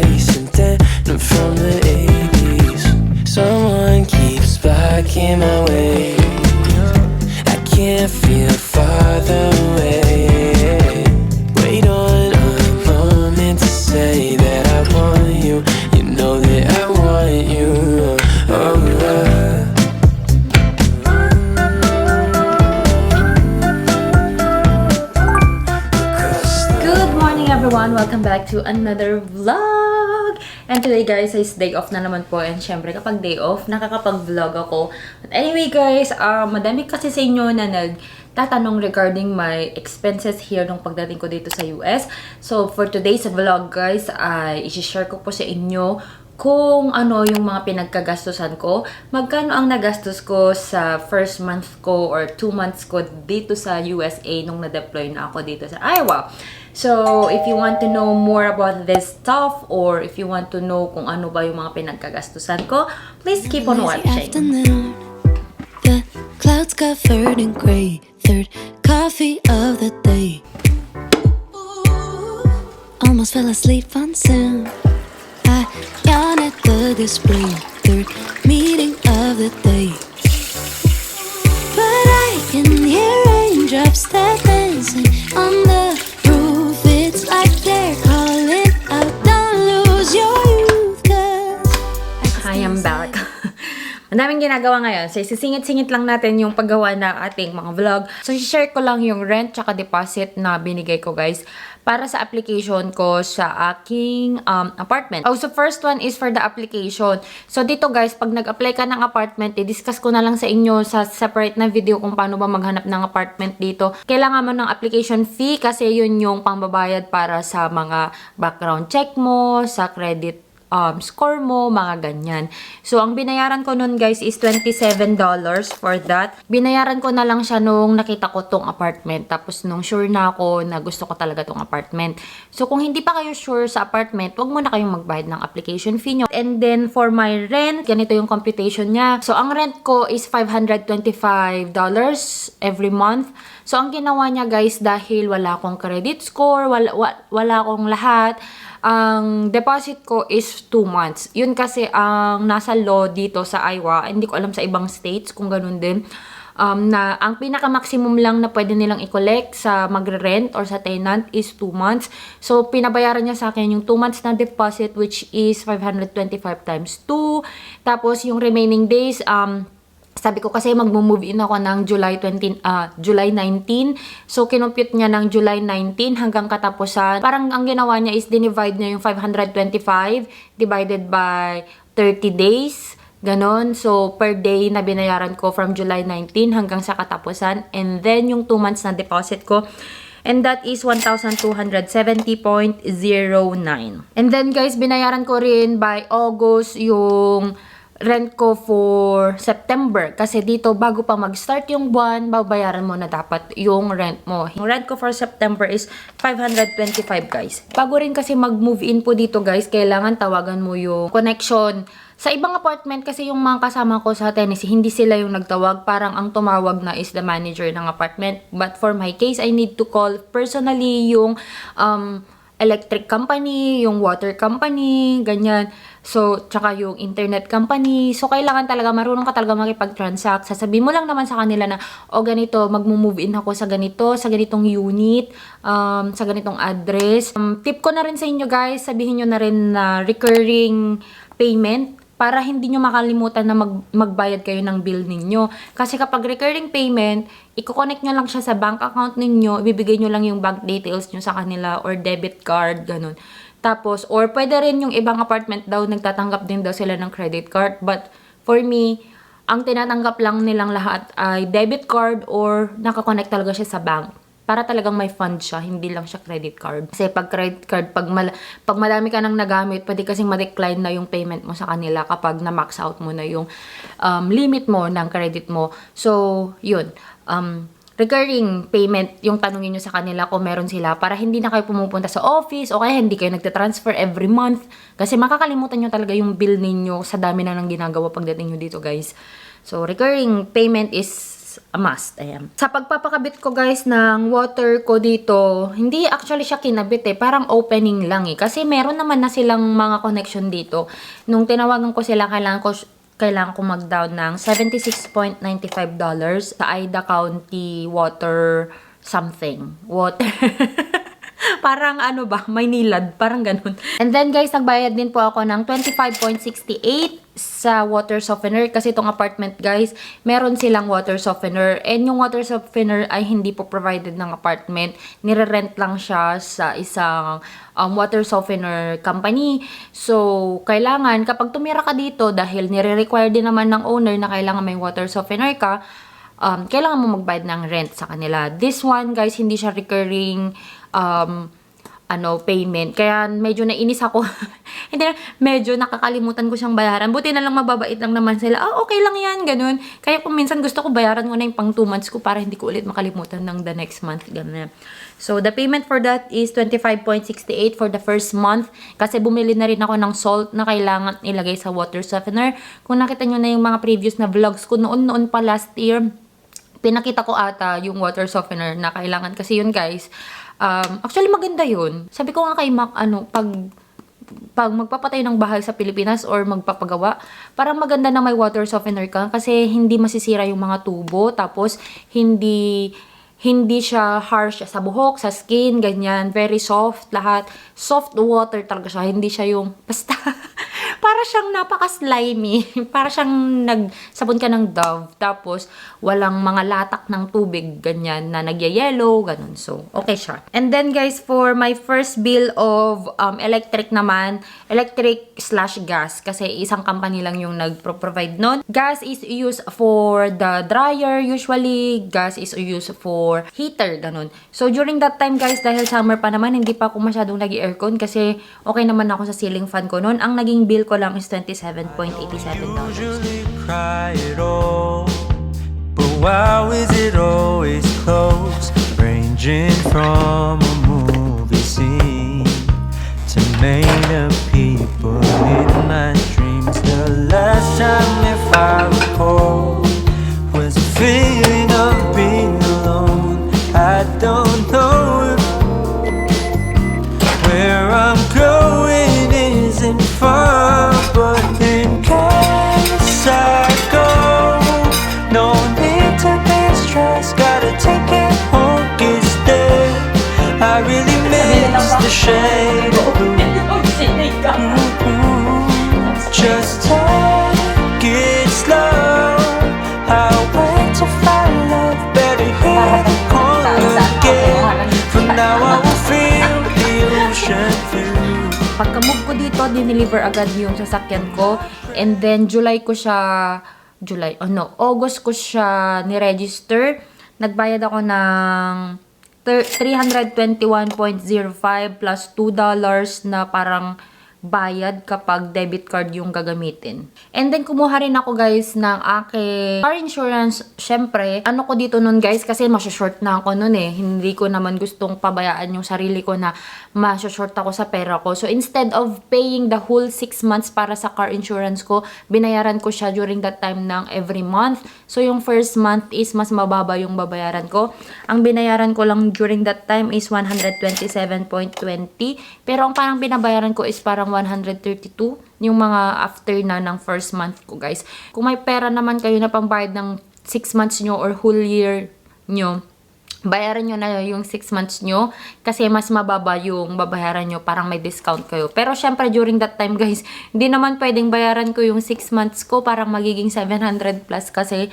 face and denim from the 80s. Someone keeps blocking my way. I can't feel farther away. Wait on a moment to say that I want you. You know that I want you. Oh, Good morning everyone! Welcome back to another vlog! And today guys is day off na naman po. And syempre kapag day off, nakakapag-vlog ako. But anyway guys, madami kasi sa inyo na nagtatanong regarding my expenses here nung pagdating ko dito sa US. So for today's vlog guys, ay i-share ko po sa inyo kung ano yung mga pinagkagastusan ko, magkano ang nagastos ko sa first month ko or 2 months ko dito sa USA nung na-deploy na ako dito sa Iowa. So, if you want to know more about this stuff or if you want to know kung ano ba yung mga pinagkagastusan ko, please keep on watching. The clouds covered in gray, third coffee of the day. Almost fell asleep on Zoom. I yawn at the display, third meeting of the day. But I can hear raindrops that dancing on the roof. It's like they're calling out, don't lose your youth, 'cause I am back. Madaming ginagawa ngayon. So, sisingit-singit lang natin yung paggawa na ating mga vlog. So, share ko lang yung rent tsaka deposit na binigay ko, guys, para sa application ko sa aking apartment. Oh, so first one is for the application. So, dito, guys, pag nag-apply ka ng apartment, i-discuss ko na lang sa inyo sa separate na video kung paano ba maghanap ng apartment dito. Kailangan mo ng application fee kasi yun yung pambabayad para sa mga background check mo, sa credit score mo, mga ganyan. So, ang binayaran ko nun, guys, is $27 for that. Binayaran ko na lang siya nung nakita ko tong apartment. Tapos, nung sure na ako na gusto ko talaga tong apartment. So, kung hindi pa kayo sure sa apartment, wag mo na kayong magbayad ng application fee nyo. And then, for my rent, ganito yung computation niya. So, ang rent ko is $525 every month. So, ang ginawa niya, guys, dahil wala akong credit score, wala akong lahat, ang deposit ko is 2 months. Yun kasi ang nasa law dito sa Iowa. Hindi ko alam sa ibang states kung ganun din. Na ang pinaka-maximum lang na pwede nilang i-collect sa magre-rent or sa tenant is 2 months. So, pinabayaran niya sa akin yung 2 months na deposit, which is 525 times 2. Tapos, yung remaining days, sabi ko kasi magmo-move in ako ng July 19. So, kinumpute niya ng July 19 hanggang katapusan. Parang ang ginawa niya is dinivide niya yung 525 divided by 30 days. Ganon. So, per day na binayaran ko from July 19 hanggang sa katapusan. And then, yung 2 months na deposit ko. And that is 1,270.09. And then, guys, binayaran ko rin by August yung rent ko for September. Kasi dito, bago pa mag-start yung buwan, babayaran mo na dapat yung rent mo. Yung rent ko for September is 525, guys. Bago rin kasi mag-move in po dito, guys, kailangan tawagan mo yung connection. Sa ibang apartment, kasi yung mga kasama ko sa Tennessee, hindi sila yung nagtawag. Parang ang tumawag na is the manager ng apartment. But for my case, I need to call personally yung electric company, yung water company, ganyan. So, tsaka yung internet company. So, kailangan talaga, marunong ka talaga makipag-transact. Sasabihin mo lang naman sa kanila na, o ganito, mag-move in ako sa ganitong unit, sa ganitong address. Tip ko na rin sa inyo guys, sabihin nyo na rin na recurring payment para hindi nyo makalimutan na magbayad kayo ng bill ninyo. Kasi kapag recurring payment, i-connect nyo lang siya sa bank account ninyo, ibibigay nyo lang yung bank details nyo sa kanila or debit card, ganun. Tapos, or pwede rin yung ibang apartment daw, nagtatanggap din daw sila ng credit card. But, for me, ang tinatanggap lang nilang lahat ay debit card or nakakonect talaga siya sa bank. Para talagang may fund siya, hindi lang siya credit card. Kasi pag credit card, pag madami ka nang nagamit, pwede kasing ma-decline na yung payment mo sa kanila kapag na-max out mo na yung limit mo ng credit mo. So, yun. Recurring payment, yung tanongin nyo sa kanila kung meron sila para hindi na kayo pumupunta sa office o kaya hindi kayo nagtatransfer every month. Kasi makakalimutan nyo talaga yung bill ninyo sa dami na nang ginagawa pagdating nyo dito, guys. So, recurring payment is is a must. Ayan. Sa pagpapakabit ko guys ng water ko dito, hindi actually siya kinabit eh. Parang opening lang eh. Kasi meron naman na silang mga connection dito. Nung tinawagan ko sila, kailangan ko mag-down ng $76.95 sa Ida County Water something. Water. Parang ano ba, may nilad, parang ganun. And then guys, nagbayad din po ako ng $25.68 sa water softener kasi itong apartment guys, meron silang water softener and yung water softener ay hindi po provided ng apartment. Nire-rent lang siya sa isang water softener company. So, kailangan kapag tumira ka dito dahil nire-require din naman ng owner na kailangan may water softener ka, kailangan mo magbayad ng rent sa kanila. This one guys, hindi siya recurring payment. Kaya medyo nainis ako. Hindi na, medyo nakakalimutan ko siyang bayaran. Buti na lang mababait lang naman sila. Okay lang yan, ganun. Kaya kung minsan gusto ko bayaran ko na yung pang 2 months ko para hindi ko ulit makalimutan ng the next month. Ganun. So, the payment for that is $25.68 for the first month. Kasi bumili na rin ako ng salt na kailangan ilagay sa water softener. Kung nakita nyo na yung mga previous na vlogs ko noon pa last year, pinakita ko ata yung water softener na kailangan. Kasi yun guys, actually maganda yun. Sabi ko nga kay Mac, pag magpapatay ng bahay sa Pilipinas or magpapagawa, parang maganda na may water softener ka kasi hindi masisira yung mga tubo, tapos hindi siya harsh sa buhok, sa skin, ganyan. Very soft lahat. Soft water talaga siya. Hindi siya yung basta para siyang napaka-slimy. Para siyang nagsabon ka ng Dove. Tapos, walang mga latak ng tubig, ganyan, na nagyayellow, ganun. So, okay siya. And then, guys, for my first bill of electric naman, electric/gas. Kasi isang company lang yung nag-provide nun. Gas is used for the dryer. Usually, gas is used for heater, ganun. So, during that time, guys, dahil summer pa naman, hindi pa ako masyadong nag-aircon kasi okay naman ako sa ceiling fan ko nun. Ang naging bill ko lang is $27.87. Usually cry it all, but why is it always close? Ranging from a movie scene to made up people in my dreams. The last time, if I recall, was a feeling of being alone. I don't know where I'm going isn't far, but in case I go, no need to be stressed. Gotta take it home instead. I really miss the shade of blue. Just take it slow. I'll wait to find love. Better hear the call again. For now I will feel the ocean through. Pagka-move ko dito, dineliver agad yung sasakyan ko. And then, August ko siya niregister. Nagbayad ako ng $321.05 plus $2 na parang bayad kapag debit card yung gagamitin. And then, kumuha rin ako guys ng aking car insurance. Syempre, ano ko dito nun guys, kasi masya-short na ako nun eh. Hindi ko naman gustong pabayaan yung sarili ko na masya-short ako sa pera ko. So, instead of paying the whole 6 months para sa car insurance ko, binayaran ko siya during that time ng every month. So, yung first month is mas mababa yung babayaran ko. Ang binayaran ko lang during that time is $127.20. Pero ang parang binabayaran ko is parang $132 yung mga after na ng first month ko guys. Kung may pera naman kayo na pambayad ng 6 months nyo or whole year nyo, bayaran nyo na yung 6 months nyo kasi mas mababa yung babayaran nyo, parang may discount kayo. Pero syempre during that time guys, hindi naman pwedeng bayaran ko yung 6 months ko, parang magiging 700 plus kasi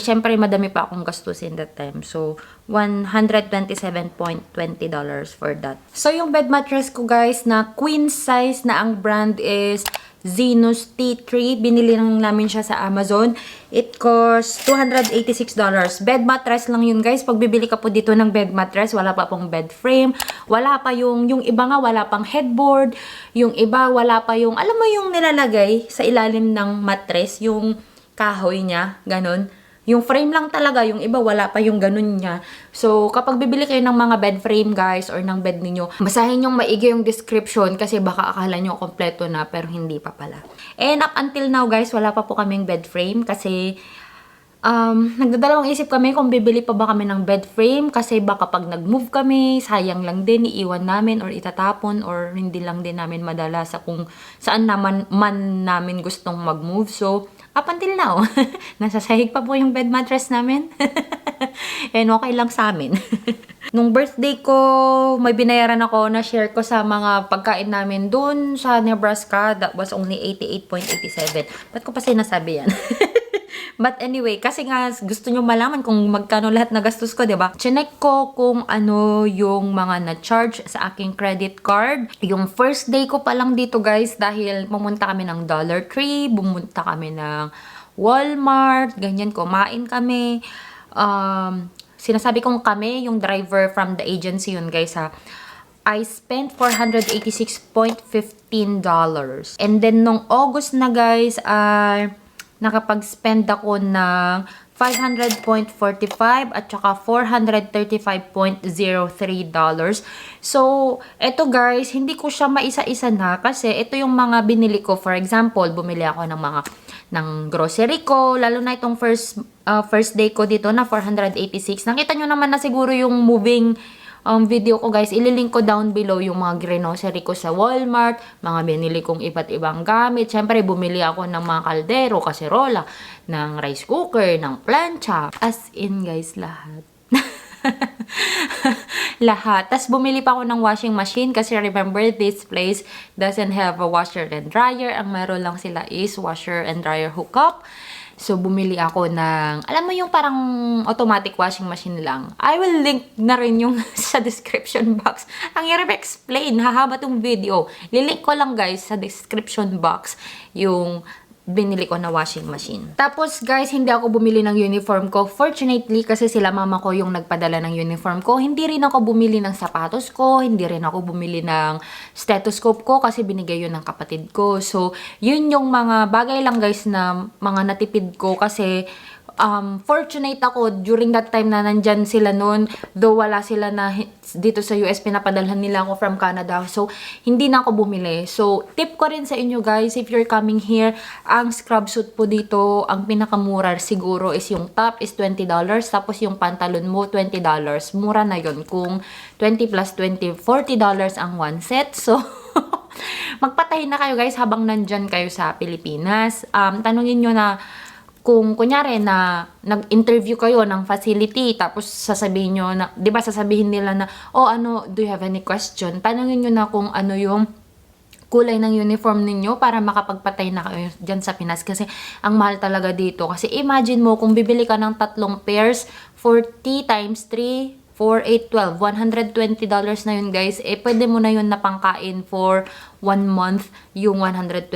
syempre madami pa akong gastusin that time. So $127.20 for that. So yung bed mattress ko guys na queen size na ang brand is Zenus T3. Binili lang namin siya sa Amazon. It costs $286. Bed mattress lang yun guys. Pag bibili ka po dito ng bed mattress, wala pa pong bed frame. Wala pa yung iba nga wala pang headboard. Yung iba wala pa yung, alam mo yung nilalagay sa ilalim ng mattress, yung kahoy niya, ganun. Yung frame lang talaga, yung iba wala pa yung ganun niya. So, kapag bibili kayo ng mga bed frame guys or ng bed ninyo, basahin yung maigi yung description kasi baka akala nyo kompleto na pero hindi pa pala. And up until now guys, wala pa po kaming bed frame kasi Nagdadalawang isip kami kung bibili pa ba kami ng bed frame kasi baka pag nag-move kami, sayang lang din, iiwan namin or itatapon or hindi lang din namin madala sa kung saan naman man namin gustong mag-move. So, up until now, nasa sahig pa po yung bed mattress namin. And okay lang sa amin. Nung birthday ko, may binayaran ako na share ko sa mga pagkain namin dun sa Nebraska. That was only 88.87. Ba't ko pa sinasabi yan? But anyway, kasi nga gusto nyo malaman kung magkano lahat na gastos ko, diba? Chinek ko kung ano yung mga na-charge sa aking credit card. Yung first day ko pa lang dito guys, dahil pumunta kami ng Dollar Tree, bumunta kami ng Walmart, ganyan, kumain kami. Sinasabi kong kami, yung driver from the agency yun guys ha. I spent $486.15. And then nung August na guys, nakapag-spend ako ng $500.45 at saka $435.03. So, eto guys, hindi ko siya maisa-isa na kasi ito yung mga binili ko. For example, bumili ako ng grocery ko, lalo na itong first day ko dito na 486. Nakita nyo naman na siguro yung moving video ko guys, ililink ko down below yung mga grocery ko sa Walmart, mga binili kong iba't ibang gamit. Siyempre, bumili ako ng mga kaldero, kaserola, ng rice cooker, ng plancha. As in guys, lahat. Lahat. Tapos bumili pa ako ng washing machine kasi remember, this place doesn't have a washer and dryer. Ang meron lang sila is washer and dryer hookup. So, bumili ako ng, alam mo yung parang automatic washing machine lang. I will link na rin yung sa description box. Ang hirap explain, hahaba tong video. Lilink ko lang guys sa description box yung binili ko na washing machine. Tapos guys, hindi ako bumili ng uniform ko. Fortunately, kasi sila mama ko yung nagpadala ng uniform ko. Hindi rin ako bumili ng sapatos ko. Hindi rin ako bumili ng stethoscope ko kasi binigay yun ng kapatid ko. So, yun yung mga bagay lang guys na mga natipid ko kasi fortunate ako during that time na nandyan sila noon, though wala sila na dito sa US, pinapadalhan nila ako from Canada, so hindi na ako bumili. So tip ko rin sa inyo guys, if you're coming here, ang scrub suit po dito, ang pinakamura siguro is yung top is $20, tapos yung pantalon mo $20. Mura na yun kung 20 plus 20, $40 ang one set. So magpatahin na kayo guys habang nandyan kayo sa Pilipinas. Tanungin nyo na kung kunyari na nag-interview kayo ng facility, tapos sasabihin nyo na, di ba sasabihin nila na, oh ano, do you have any question? Tanungin nyo na kung ano yung kulay ng uniform ninyo para makapagpatay na kayo dyan sa Pinas. Kasi ang mahal talaga dito. Kasi imagine mo, kung bibili ka ng 3 pairs, 40 times 3, 4, 8, 12, $120 na yun guys. Eh, pwede mo na yun na pangkain for 1 month, yung $120,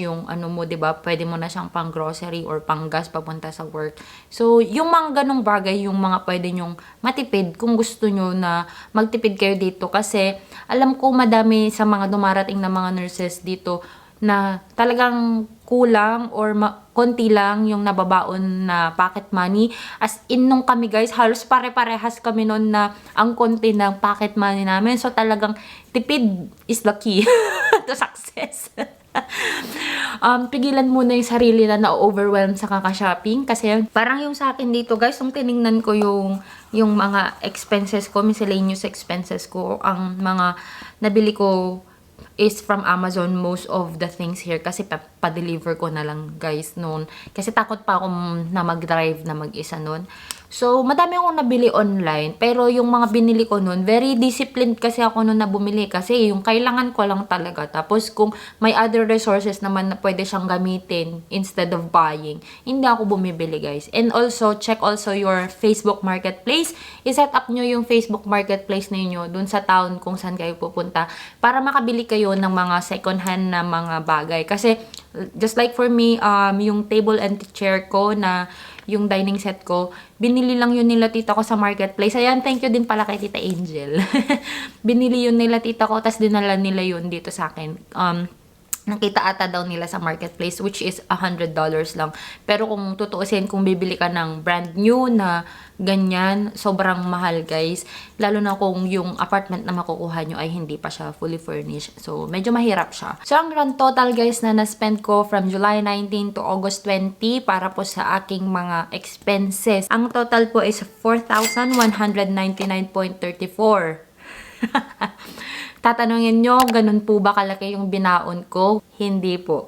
yung ano mo, diba? Pwede mo na siyang pang grocery or pang gas papunta sa work. So, yung mga ganong bagay, yung mga pwede nyong matipid kung gusto nyo na magtipid kayo dito. Kasi, alam ko madami sa mga dumarating na mga nurses dito na talagang kulang or konti lang yung nababaon na pocket money. As in, nung kami guys, halos pare-parehas kami noon na ang konti ng pocket money namin. So talagang tipid is the key to success. Pigilan muna yung sarili na na-overwhelm sa kaka-shopping. Kasi parang yung sa akin dito guys, yung tinignan ko yung mga expenses ko, miscellaneous expenses ko, ang mga nabili ko is from Amazon, most of the things here. Kasi pa-deliver ko na lang guys noon. Kasi takot pa ako na mag-drive na mag-isa noon. So, madami akong nabili online. Pero yung mga binili ko noon, very disciplined kasi ako noon na bumili. Kasi yung kailangan ko lang talaga. Tapos kung may other resources naman na pwede siyang gamitin instead of buying, hindi ako bumibili guys. And also, check also your Facebook Marketplace. I-set up nyo yung Facebook Marketplace ninyo dun sa town kung saan kayo pupunta para makabili kayo ng mga second hand na mga bagay. Kasi, just like for me, yung table and chair ko na yung dining set ko, binili lang yun nila tita ko sa marketplace. Ayan, thank you din pala kay Tita Angel. Binili yun nila tita ko, tas dinala nila yun dito sa akin. nakita ata daw nila sa marketplace, which is $100 lang. Pero kung tutuusin, kung bibili ka ng brand new na ganyan, sobrang mahal guys. Lalo na kung yung apartment na makukuha nyo ay hindi pa siya fully furnished. So, medyo mahirap siya. So, ang grand total guys na na-spend ko from July 19 to August 20 para po sa aking mga expenses. Ang total po is 4,199.34. Tatanungin nyo, ganun po ba kalaki yung binaon ko? Hindi po.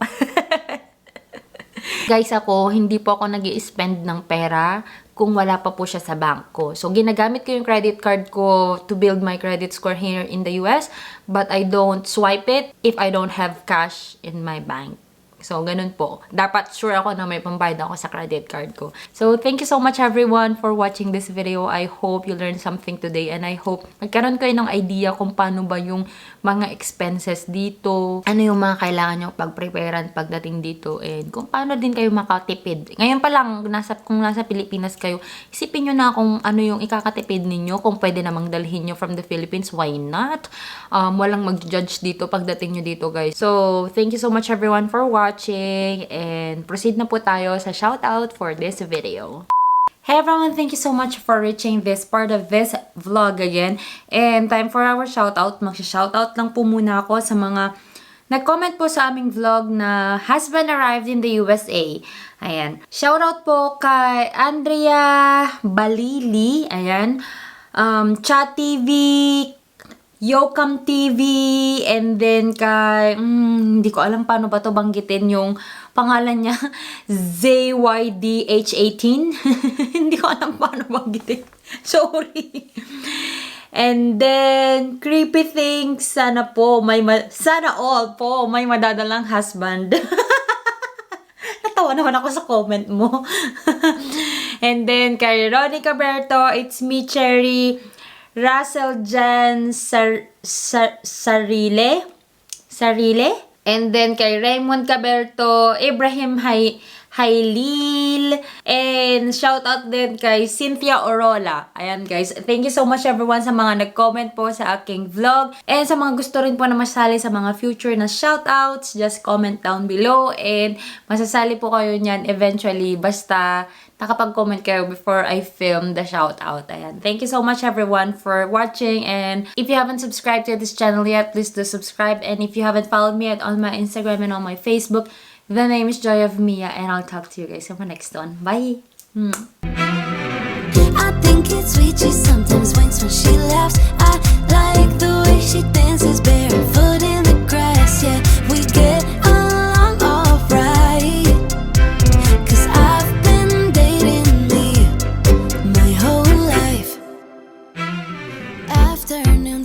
Guys, ako, hindi po ako nag-i-spend ng pera kung wala pa po siya sa bank ko. So, ginagamit ko yung credit card ko to build my credit score here in the US, but I don't swipe it if I don't have cash in my bank. So, ganun po. Dapat sure ako na may pambayad ako sa credit card ko. So, thank you so much everyone for watching this video. I hope you learned something today and I hope magkaroon kayo ng idea kung paano ba yung mga expenses dito. Ano yung mga kailangan nyo pag-preparean pagdating dito and kung paano din kayo makatipid. Ngayon pa lang, kung nasa Pilipinas kayo, isipin nyo na kung ano yung ikakatipid ninyo. Kung pwede namang dalhin nyo from the Philippines, why not? Walang mag-judge dito pagdating nyo dito guys. So, thank you so much everyone for watching. And proceed na po tayo sa shoutout for this video. Hey everyone, thank you so much for reaching this part of this vlog again. And time for our shoutout. Magsha-shoutout lang po muna ako sa mga nag-comment po sa aming vlog na husband arrived in the USA. Ayan. Shoutout po kay Andrea Balili. Ayan. Chat TV, Yocam TV, and then kay, hindi ko alam paano ba to banggitin yung pangalan niya, ZYDH18. Hindi ko alam paano banggitin. Sorry. And then, Creepy Things, sana all po, may madadalang husband. Natawa naman ako sa comment mo. And then, kay Ronnie Caberto, it's me, Cherry, Russell Jan Sarile. And then kay Raymond Caberto, Ibrahim Hailil, and shout out din kay Cynthia Orola. Ayan guys, thank you so much everyone sa mga nag-comment po sa aking vlog. And sa mga gusto rin po na masali sa mga future na shoutouts, just comment down below and masasali po kayo niyan eventually basta nakapag-comment kayo before I film the shoutout. Ayan. Thank you so much everyone for watching, and if you haven't subscribed to this channel yet, please do subscribe, and if you haven't followed me yet on my Instagram and on my Facebook, the name is Joy of Mia, and I'll talk to you guys in my next one. Bye! I think it's sweet, she sometimes winks when she laughs. I like the way she dances barefoot in the grass. Yeah, we get